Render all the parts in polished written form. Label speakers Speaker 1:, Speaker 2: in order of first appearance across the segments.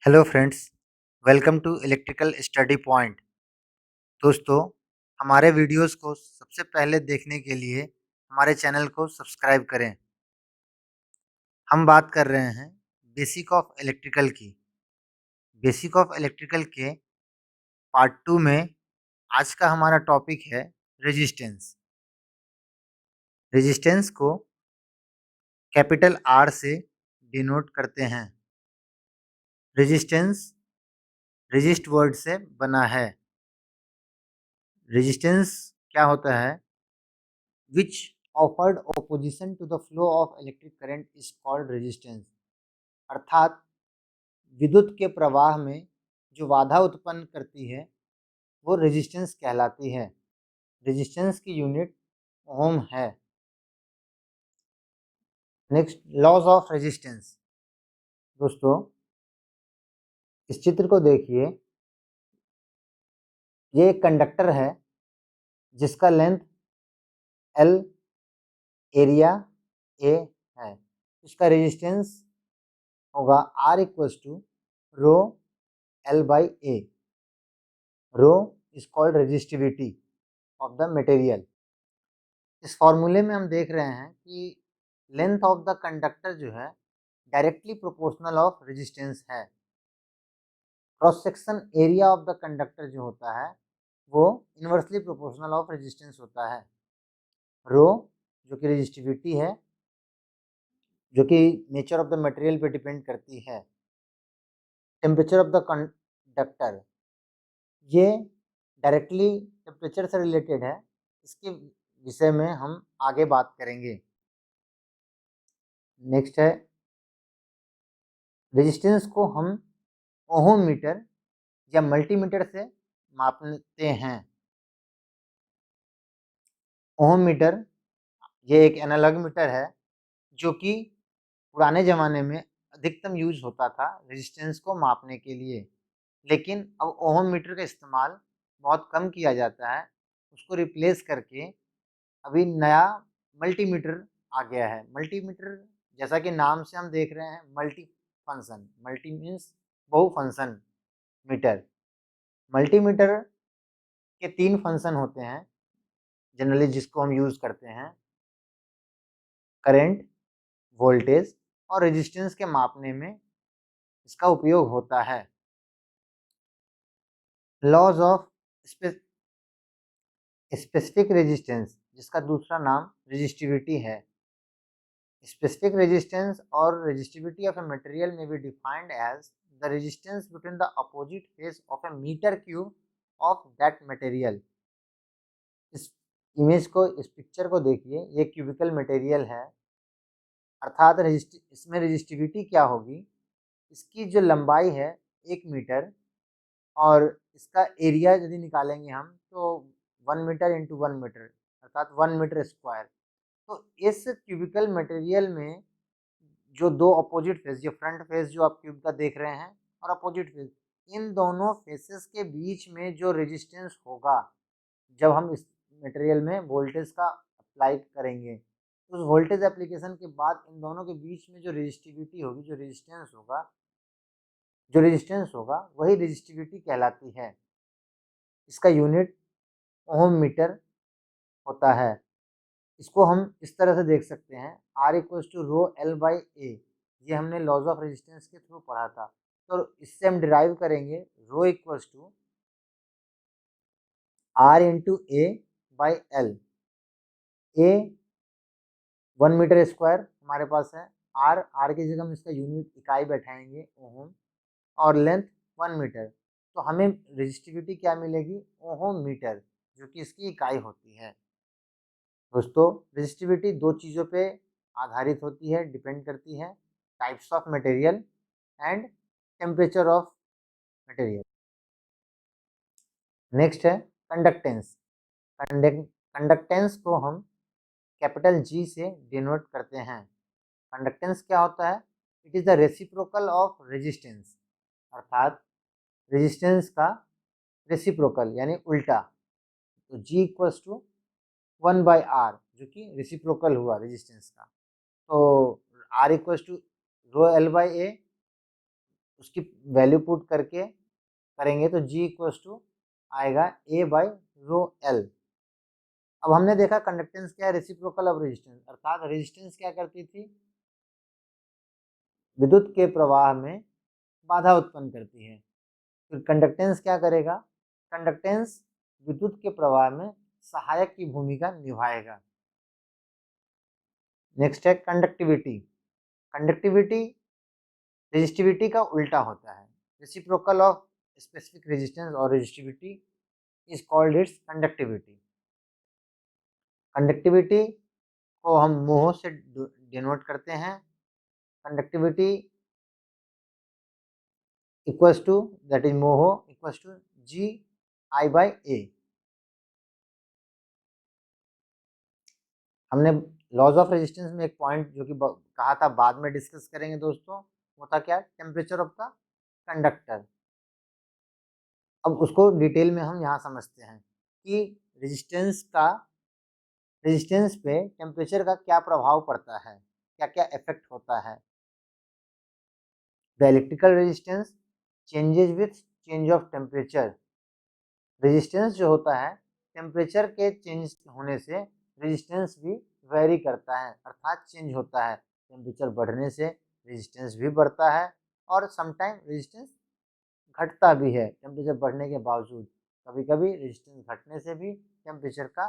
Speaker 1: Hello friends, welcome to electrical study point. दोस्तों, हमारे videos को सबसे पहले देखने के लिए हमारे चैनल को सब्सक्राइब करें। हम बात कर रहे हैं बेसिक ऑफ इलेक्ट्रिकल की। बेसिक ऑफ इलेक्ट्रिकल के पार्ट 2 में आज का हमारा टॉपिक है रेजिस्टेंस। रेजिस्टेंस को कैपिटल आर से डिनोट करते हैं। रेजिस्टेंस रेजिस्ट वर्ड से बना है। रेजिस्टेंस क्या होता है? which offered opposition to the flow of electric current is called resistance। अर्थात विद्युत के प्रवाह में जो बाधा उत्पन्न करती है वो रेजिस्टेंस कहलाती है। रेजिस्टेंस की यूनिट ओम है। Next, laws of resistance. दोस्तों, इस चित्र को देखिए। ये एक कंडक्टर है जिसका लेंथ L, एरिया A है। इसका रेजिस्टेंस होगा R equals to rho L by A। Rho is called resistivity of the material. इस फॉर्मूले में हम देख रहे हैं कि लेंथ ऑफ द कंडक्टर जो है डायरेक्टली प्रोपोर्शनल ऑफ रेजिस्टेंस है। Cross section area of the conductor जो होता है वो इनवर्सली प्रोपोर्शनल ऑफ रेजिस्टेंस होता है। रो जो कि रेजिस्टिविटी है, जो कि नेचर ऑफ द मटेरियल पे डिपेंड करती है। टेम्परेचर ऑफ द कंडक्टर, ये डायरेक्टली टेम्परेचर से रिलेटेड है। इसके विषय में हम आगे बात करेंगे। नेक्स्ट है, रेजिस्टेंस को हम ओहम मीटर या मल्टीमीटर से मापते हैं। ओहम मीटर ये एक एनालॉग मीटर है जो कि पुराने ज़माने में अधिकतम यूज होता था रेजिस्टेंस को मापने के लिए, लेकिन अब ओहम मीटर का इस्तेमाल बहुत कम किया जाता है। उसको रिप्लेस करके अभी नया मल्टीमीटर आ गया है। मल्टीमीटर जैसा कि नाम से हम देख रहे हैं, मल्टी फंक्शन, मल्टी मीन्स बहु फंक्शन मीटर। मल्टीमीटर के 3 फंक्शन होते हैं जनरली जिसको हम यूज करते हैं। करंट, वोल्टेज और रेजिस्टेंस के मापने में इसका उपयोग होता है। लॉज ऑफ स्पेसिफिक रेजिस्टेंस, जिसका दूसरा नाम रेजिस्टिविटी है। स्पेसिफिक रेजिस्टेंस और resistivity of a material may be defined as the resistance between the opposite face of a metre cube of that material. इस इमेज को, इस पिक्चर को देखिए। ये क्यूबिकल मटेरियल है, अर्थात इसमें रेजिस्टिविटी क्या होगी? इसकी जो लंबाई है 1 मीटर और इसका एरिया यदि निकालेंगे हम तो 1 मीटर इंटू 1 मीटर अर्थात 1 मीटर स्क्वायर। तो इस क्यूबिकल मटेरियल में जो दो अपोजिट फेस, जो फ्रंट फेस जो आप क्यूब का देख रहे हैं और अपोजिट फेस, इन दोनों फेसेस के बीच में जो रेजिस्टेंस होगा जब हम इस मटेरियल में वोल्टेज का अप्लाई करेंगे, उस वोल्टेज एप्लीकेशन के बाद इन दोनों के बीच में जो रेजिस्टिविटी होगी, जो रेजिस्टेंस होगा वही रेजिस्टिविटी कहलाती है। इसका यूनिट ओम मीटर होता है। इसको हम इस तरह से देख सकते हैं, R equals to rho L by A. ये हमने लॉज ऑफ रेजिस्टेंस के थ्रू पढ़ा था, तो इससे हम डिराइव करेंगे rho equals to R into A by L. A 1 metre square हमारे पास है। आर की जगह हम इसका यूनिट इकाई बैठाएंगे ओम, और लेंथ 1 मीटर। तो हमें रेजिस्टिविटी क्या मिलेगी? ओम मीटर, जो कि इसकी इकाई होती है। दोस्तों, रेजिस्टिविटी दो चीज़ों पे आधारित होती है, डिपेंड करती है। Types of material and temperature of material. Next है कंडक्टेंस। कंडक्टेंस को हम कैपिटल जी से डिनोट करते हैं। कंडक्टेंस क्या होता है? It is the reciprocal of resistance, अर्थात रेजिस्टेंस का रेसिप्रोकल यानी उल्टा। तो G equals to 1 by R, जो कि रेसिप्रोकल हुआ रेजिस्टेंस का। तो R equals to rho L by A. उसकी वैल्यू पुट करके करेंगे तो G इक्वल्स टू आएगा A/ρL। अब हमने देखा कंडक्टेंस क्या है, रेसिप्रोकल ऑफ रेजिस्टेंस, अर्थात रेजिस्टेंस क्या करती थी, विद्युत के प्रवाह में बाधा उत्पन्न करती है। फिर कंडक्टेंस क्या करेगा, कंडक्टेंस विद्युत के प्रवाह में सहायक की भूमिका निभाएगा। नेक्स्ट है कंडक्टिविटी। कंडक्टिविटी रेजिस्टिविटी का उल्टा होता है। रेसिप्रोकल ऑफ स्पेसिफिक रेजिस्टेंस और resistivity is called its conductivity. Conductivity को हम मोह से डिनोट करते हैं। Conductivity equals to that is mho equals to Gi/A। हमने लॉज ऑफ रेजिस्टेंस में एक पॉइंट जो कि कहा था बाद में डिस्कस करेंगे दोस्तों, वो था क्या, टेम्परेचर ऑफ द कंडक्टर। अब उसको डिटेल में हम यहाँ समझते हैं कि रेजिस्टेंस पे टेम्परेचर का क्या प्रभाव पड़ता है, क्या क्या इफेक्ट होता है। The electrical resistance changes with change of temperature. Resistance जो होता है टेम्परेचर के चेंज होने से रेजिस्टेंस भी वेरी करता है, अर्थात चेंज होता है। टेम्परेचर बढ़ने से रेजिस्टेंस भी बढ़ता है और समटाइम रेजिस्टेंस घटता भी है टेम्परेचर बढ़ने के बावजूद। कभी कभी रेजिस्टेंस घटने से भी टेम्परेचर का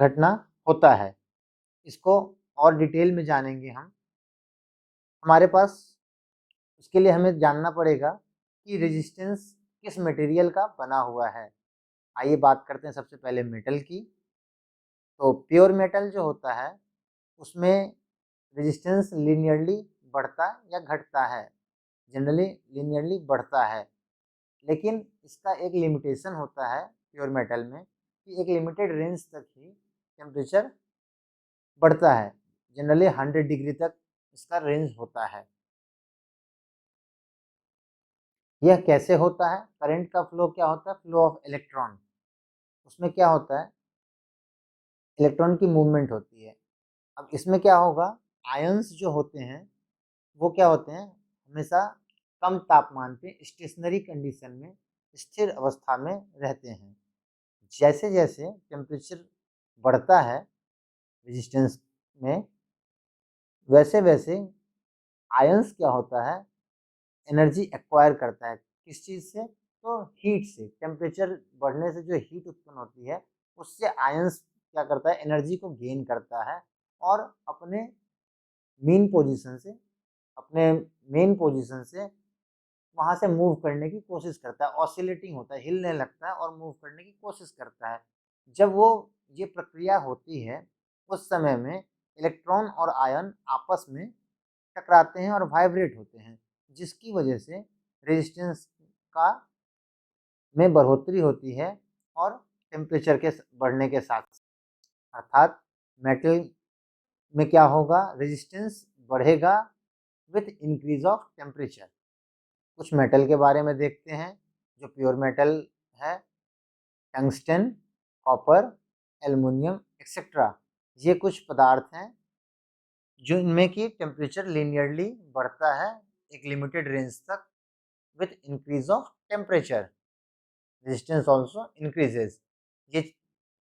Speaker 1: घटना होता है। इसको और डिटेल में जानेंगे हम। हमारे पास उसके लिए हमें जानना पड़ेगा कि रेजिस्टेंस किस मटेरियल का बना हुआ है। आइए बात करते हैं सबसे पहले मेटल की। तो प्योर मेटल जो होता है उसमें रेजिस्टेंस लीनियरली बढ़ता या घटता है, जनरली लीनियरली बढ़ता है। लेकिन इसका एक लिमिटेशन होता है प्योर मेटल में कि एक लिमिटेड रेंज तक ही टेम्परेचर बढ़ता है। जनरली 100 डिग्री तक इसका रेंज होता है। यह कैसे होता है, करंट का फ्लो क्या होता है, फ्लो ऑफ इलेक्ट्रॉन। उसमें क्या होता है, इलेक्ट्रॉन की मूवमेंट होती है। अब इसमें क्या होगा, आयंस जो होते हैं वो क्या होते हैं, हमेशा कम तापमान पे स्टेशनरी कंडीशन में स्थिर अवस्था में रहते हैं। जैसे जैसे टेम्परेचर बढ़ता है रेजिस्टेंस में, वैसे वैसे आयंस क्या होता है, एनर्जी एक्वायर करता है। किस चीज़ से, तो हीट से। टेम्परेचर बढ़ने से जो हीट उत्पन्न होती है उससे आयंस क्या करता है, एनर्जी को गेन करता है और अपने मेन पोजीशन से वहाँ से मूव करने की कोशिश करता है। ऑसिलेटिंग होता है, हिलने लगता है और मूव करने की कोशिश करता है। जब वो ये प्रक्रिया होती है उस समय में इलेक्ट्रॉन और आयन आपस में टकराते हैं और वाइब्रेट होते हैं, जिसकी वजह से रेजिस्टेंस का में बढ़ोतरी होती है और टेम्परेचर के बढ़ने के साथ, अर्थात मेटल में क्या होगा, रेजिस्टेंस बढ़ेगा विथ इंक्रीज ऑफ टेम्परेचर। कुछ मेटल के बारे में देखते हैं जो प्योर मेटल है, टंगस्टन, कॉपर, एल्युमिनियम एक्सेट्रा। ये कुछ पदार्थ हैं जो इनमें की टेम्परेचर लीनियरली बढ़ता है एक लिमिटेड रेंज तक with increase of temperature, resistance also increases. ये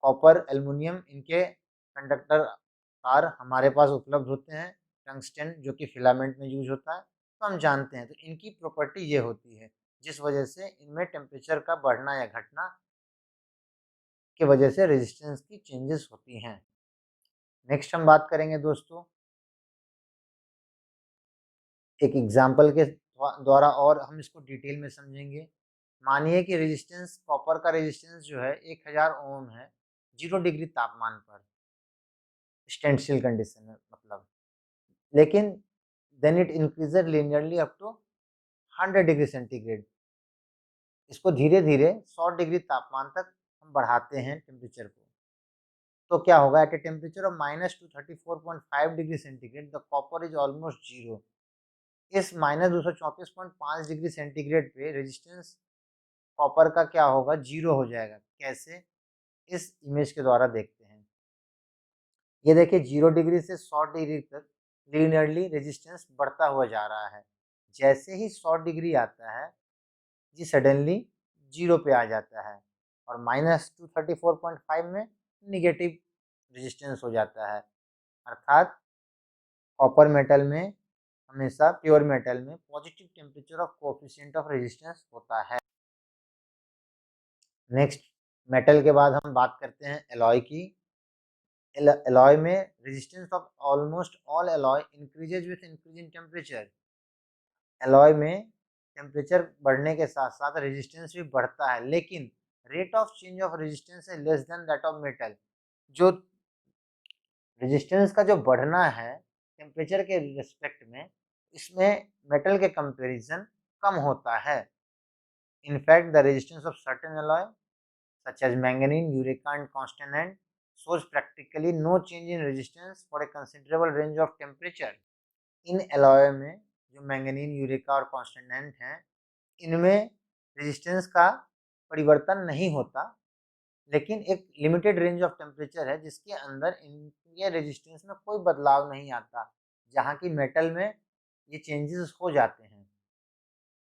Speaker 1: कॉपर, एल्युमिनियम, इनके कंडक्टर तार हमारे पास उपलब्ध होते हैं। टंगस्टन जो कि फिलामेंट में यूज होता है तो हम जानते हैं। तो इनकी प्रॉपर्टी ये होती है जिस वजह से इनमें टेम्परेचर का बढ़ना या घटना की वजह से रेजिस्टेंस की चेंजेस होती हैं। नेक्स्ट हम बात करेंगे दोस्तों एक एग्जाम्पल के द्वारा और हम इसको डिटेल में समझेंगे। मानिए कि रेजिस्टेंस, कॉपर का रेजिस्टेंस जो है 1000 ओम है 0 डिग्री तापमान पर, स्टैंड स्टिल कंडीशन में मतलब। लेकिन then it increases linearly up to 100 degree centigrade. इसको धीरे धीरे 100 डिग्री तापमान तक हम बढ़ाते हैं टेम्परेचर को। तो क्या होगा, at a temperature of -234.5 degree centigrade the copper is almost zero. इस -234.5 डिग्री सेंटीग्रेड पे रेजिस्टेंस कॉपर का क्या होगा, जीरो हो जाएगा। कैसे, इस इमेज के द्वारा देखते हैं। ये देखिए 0 डिग्री से 100 डिग्री तक लीनियरली रेजिस्टेंस बढ़ता हुआ जा रहा है। जैसे ही 100 डिग्री आता है ये सडनली 0 पे आ जाता है और -234.5 में निगेटिव रेजिस्टेंस हो जाता है। अर्थात कॉपर मेटल में हमेशा प्योर मेटल में positive temperature of coefficient of resistance होता है। नेक्स्ट मेटल के बाद हम बात करते हैं एलॉय की। एलॉय में resistance of almost all alloy increases with increase in temperature. Alloy में टेम्परेचर बढ़ने के साथ साथ रेजिस्टेंस भी बढ़ता है, लेकिन rate of change of resistance है less than that of metal. जो रेजिस्टेंस का जो बढ़ना है टेम्परेचर के रिस्पेक्ट में, इसमें मेटल के कंपैरिजन कम होता है। In fact the resistance of certain alloy such as manganese, urica and consonant shows practically no change in resistance for a considerable range of temperature. In alloy में जो मैंगनीज, यूरेका और constant हैं, इनमें resistance का परिवर्तन नहीं होता, लेकिन एक लिमिटेड रेंज ऑफ टेम्परेचर है जिसके अंदर इनके रेजिस्टेंस में कोई बदलाव नहीं आता, जहाँ की मेटल में ये चेंजेस हो जाते हैं।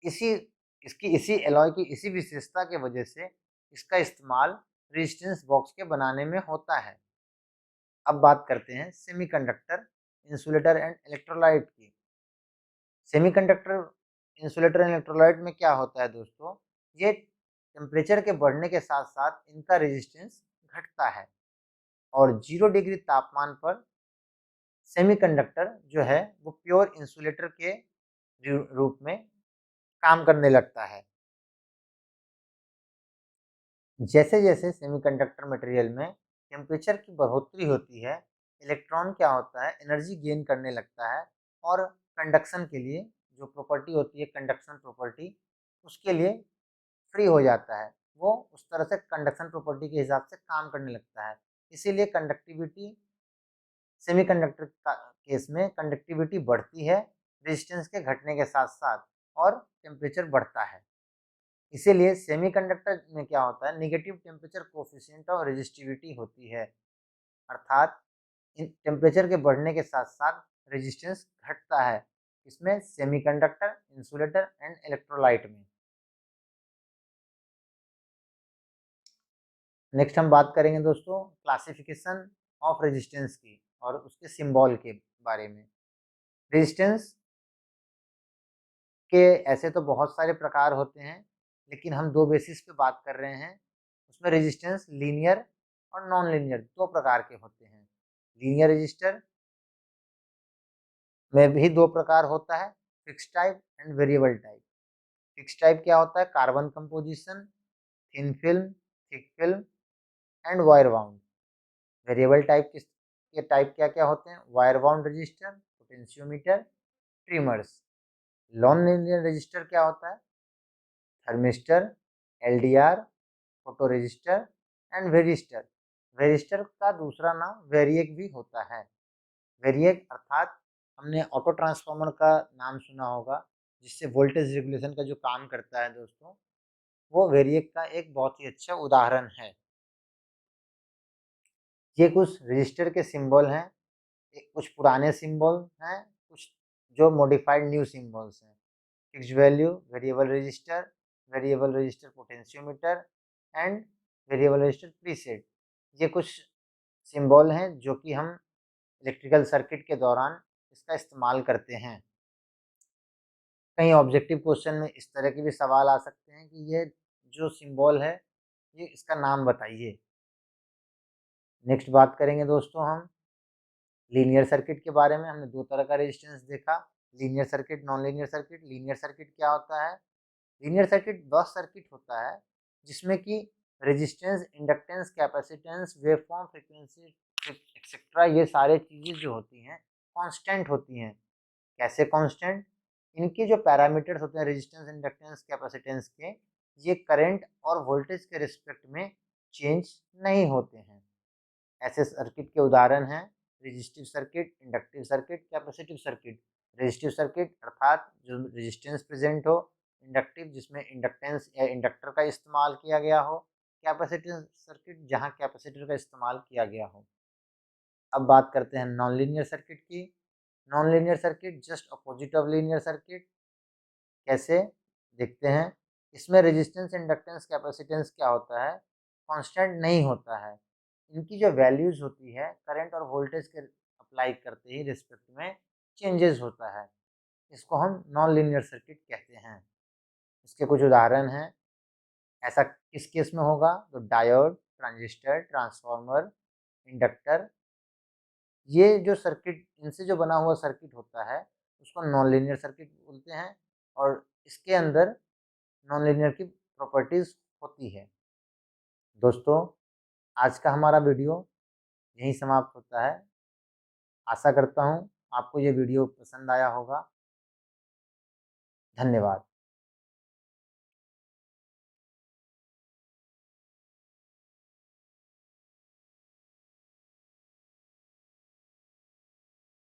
Speaker 1: इसी एलॉय की इसी विशेषता के वजह से इसका इस्तेमाल रेजिस्टेंस बॉक्स के बनाने में होता है। अब बात करते हैं सेमीकंडक्टर, इंसुलेटर एंड इलेक्ट्रोलाइट की। सेमीकंडक्टर, इंसुलेटर एंड इलेक्ट्रोलाइट में क्या होता है दोस्तों, ये टेम्परेचर के बढ़ने के साथ साथ इनका रेजिस्टेंस घटता है और 0 डिग्री तापमान पर सेमीकंडक्टर जो है वो प्योर इंसुलेटर के रूप में काम करने लगता है। जैसे जैसे सेमीकंडक्टर मटेरियल में टेम्परेचर की बढ़ोतरी होती है, इलेक्ट्रॉन क्या होता है, एनर्जी गेन करने लगता है और कंडक्शन के लिए जो प्रॉपर्टी होती है कंडक्शन प्रॉपर्टी, उसके लिए फ्री हो जाता है। वो उस तरह से कंडक्शन प्रॉपर्टी के हिसाब से काम करने लगता है। इसीलिए कंडक्टिविटी सेमीकंडक्टर का केस में कंडक्टिविटी बढ़ती है रेजिस्टेंस के घटने के साथ साथ और टेम्परेचर बढ़ता है। इसीलिए सेमीकंडक्टर में क्या होता है, नेगेटिव टेम्परेचर कोफिशिएंट और रेजिस्टिविटी होती है। अर्थात इन टेम्परेचर के बढ़ने के साथ साथ रेजिस्टेंस घटता है। इसमें सेमीकंडक्टर, इंसुलेटर एंड इलेक्ट्रोलाइट में। नेक्स्ट हम बात करेंगे दोस्तों क्लासिफिकेशन ऑफ रेजिस्टेंस की और उसके सिंबल के बारे में। रेजिस्टेंस के ऐसे तो बहुत सारे प्रकार होते हैं, लेकिन हम दो बेसिस पे बात कर रहे हैं। उसमें रेजिस्टेंस लीनियर और नॉन लीनियर दो प्रकार के होते हैं। लीनियर रेजिस्टर में भी दो प्रकार होता है, fix type and variable type. Fix type क्या होता है, carbon composition, thin film, thick film and wire bound. Variable type के टाइप क्या क्या होते हैं, wire bound register, potentiometer, trimmers. Non linear register क्या होता है, thermistor, LDR, photo register and varistor. Varistor का दूसरा नाम वेरिएक भी होता है। वेरिएक अर्थात हमने ऑटो ट्रांसफार्मर का नाम सुना होगा, जिससे वोल्टेज रेगुलेशन का जो काम करता है दोस्तों, वो वेरिएक का एक बहुत ही अच्छा उदाहरण है। ये कुछ रजिस्टर के सिंबल हैं, कुछ पुराने सिंबल हैं, कुछ जो मॉडिफाइड न्यू सिंबल्स हैं। Fix value, variable resistor potentiometer and variable resistor preset. ये कुछ सिंबल हैं जो कि हम इलेक्ट्रिकल सर्किट के दौरान इसका इस्तेमाल करते हैं। कई ऑब्जेक्टिव क्वेश्चन में इस तरह के भी सवाल आ सकते हैं कि ये जो सिंबल है ये इसका नाम बताइए। नेक्स्ट बात करेंगे दोस्तों हम लीनियर सर्किट के बारे में। हमने दो तरह का रेजिस्टेंस देखा, linear circuit, non linear circuit. Linear circuit क्या होता है, लीनियर सर्किट वह सर्किट होता है जिसमें कि resistance, inductance, capacitance, waveform, frequency etcetera, ये सारे चीज़ें जो होती हैं कांस्टेंट होती हैं। कैसे कांस्टेंट, इनके जो पैरामीटर्स होते हैं रेजिस्टेंस, इंडक्टेंस, कैपेसिटेंस के, ये करंट और वोल्टेज के रिस्पेक्ट में चेंज नहीं होते हैं। ऐसे सर्किट के उदाहरण हैं resistive circuit, inductive circuit, capacitive circuit. Resistive circuit अर्थात जो रेजिस्टेंस प्रेजेंट हो, इंडक्टिव जिसमें इंडक्टेंस या इंडक्टर का इस्तेमाल किया गया हो, कैपेसिटिव सर्किट जहां कैपेसिटर का इस्तेमाल किया गया हो। अब बात करते हैं नॉन लीनियर सर्किट की। Non linear circuit just opposite of linear circuit. कैसे देखते हैं। इसमें रेजिस्टेंस, इंडक्टेंस, कैपेसिटेंस क्या होता है, कांस्टेंट नहीं होता है। इनकी जो वैल्यूज होती है करंट और वोल्टेज के अप्लाई करते ही रिस्पेक्ट में चेंजेस होता है। इसको हम नॉन लीनियर सर्किट कहते हैं। इसके कुछ उदाहरण हैं। ऐसा किस केस में होगा, तो डायोड, ट्रांजिस्टर, ट्रांसफार्मर, इंडक्टर, ये जो सर्किट, इनसे जो बना हुआ सर्किट होता है उसको नॉन लीनियर सर्किट बोलते हैं, और इसके अंदर नॉन लीनियर की प्रॉपर्टीज होती है। दोस्तों, आज का हमारा वीडियो यहीं समाप्त होता है। आशा करता हूँ आपको ये वीडियो पसंद आया होगा। धन्यवाद।